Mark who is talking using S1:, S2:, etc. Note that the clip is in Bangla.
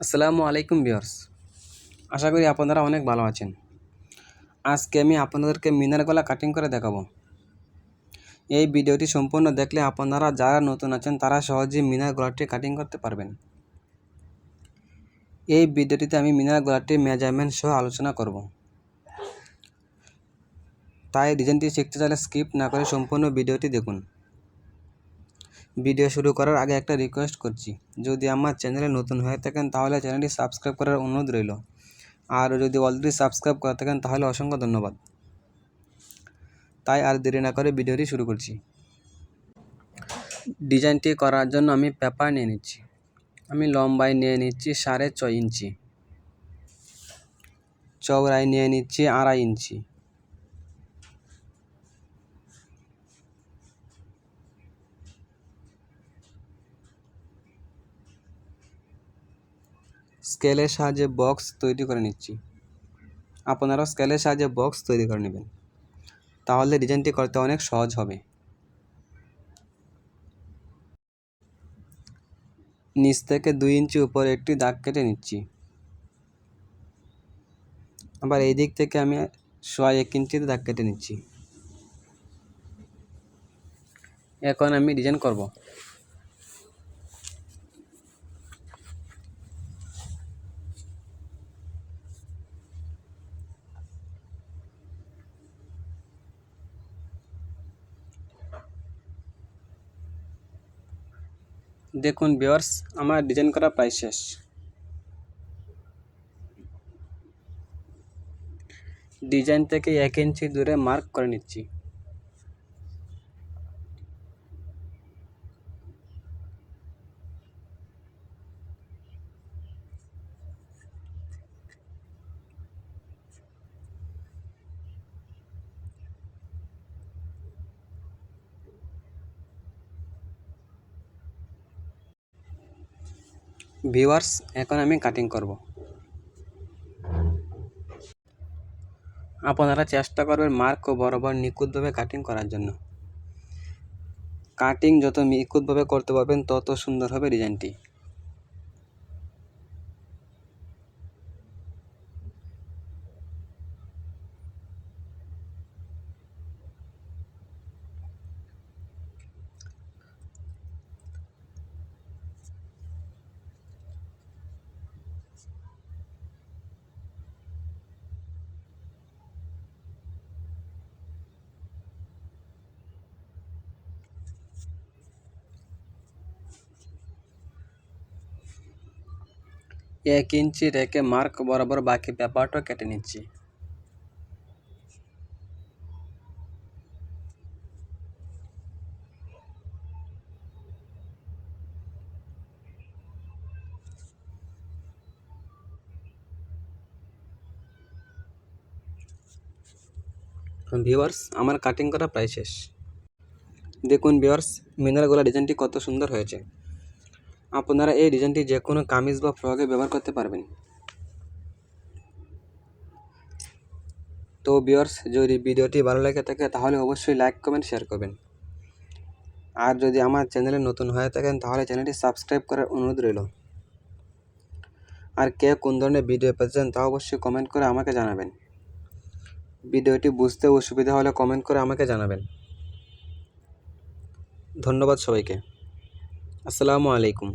S1: আসসালামু আলাইকুম ভিউয়ার্স। আশা করি আপনারা অনেক ভালো আছেন। আজকে আমি আপনাদেরকে মিনার গলা কাটিং করে দেখাবো। এই ভিডিওটি সম্পূর্ণ দেখলে আপনারা যারা নতুন আছেন তারা সহজেই মিনার গলাটি কাটিং করতে পারবেন। এই ভিডিওটিতে আমি মিনার গলাটির মেজারমেন্ট সহ আলোচনা করব। তাই ডিজাইনটি শিখতে চাইলে স্কিপ না করে সম্পূর্ণ ভিডিওটি দেখুন। ভিডিও শুরু করার আগে একটা রিকোয়েস্ট করছি, যদি আমার চ্যানেলে নতুন হয়ে থাকেন তাহলে চ্যানেলটি সাবস্ক্রাইব করার অনুরোধ রইল। আর যদি অলরেডি সাবস্ক্রাইব করে থাকেন তাহলে অসংখ্য ধন্যবাদ। তাই আর দেরি না করে ভিডিওটি শুরু করছি। ডিজাইনটি করার জন্য আমি পেপার নিয়ে নিচ্ছি। আমি লম্বায় নিয়ে নিচ্ছি 6.5 ইঞ্চি, চওড়ায় নিয়ে নিচ্ছি 2.5 ইঞ্চি, স্কেলের সাহায্যে বক্স তৈরি করে নিচ্ছি। আপনারাও স্কেলের সাহায্যে বক্স তৈরি করে নেবেন, তাহলে ডিজাইনটি করতে অনেক সহজ হবে। নিচ থেকে 2 ইঞ্চি উপরে একটি দাগ কেটে নিচ্ছি। আবার এই দিক থেকে আমি 1.5 ইঞ্চিতে দাগ কেটে নিচ্ছি। এখন আমি ডিজাইন করব। দেখুন ভিউয়ার্স, আমার ডিজাইন করা প্রায় শেষ। ডিজাইন থেকে 1 ইঞ্চি দূরে মার্ক করে নিচ্ছি। ভিউয়ার্স, এখন আমি কাটিং করব। আপনারা চেষ্টা করবেন মার্ক ও বরাবর নিখুঁতভাবে কাটিং করার জন্য। কাটিং যত নিখুঁতভাবে করতে পারবেন তত সুন্দর হবে ডিজাইনটি। এক ইঞ্চি রেখে মার্ক বরাবর বাকি পেপারটা কেটে নিচ্ছি। ভিউয়ার্স, আমার কাটিং করা প্রায় শেষ। দেখুন ভিউয়ার্স, মিনার গলা ডিজাইনটি কত সুন্দর হয়েছে। আপনারা এই ডিজাইনটি যে কোনো কামিজ বা ফ্রকে ব্যবহার করতে পারবেন। তো ভিউয়ার্স, যদি ভিডিওটি ভালো লাগে থাকে তাহলে অবশ্যই লাইক কমেন্ট শেয়ার করবেন। আর যদি আমার চ্যানেলে নতুন হয়ে থাকেন তাহলে চ্যানেলটি সাবস্ক্রাইব করার অনুরোধ রইল। আর কে কোন ধরনের ভিডিও পেয়েছেন তা অবশ্যই কমেন্ট করে আমাকে জানাবেন। ভিডিওটি বুঝতে অসুবিধা হলে কমেন্ট করে আমাকে জানাবেন। ধন্যবাদ সবাইকে। আসসালামু আলাইকুম।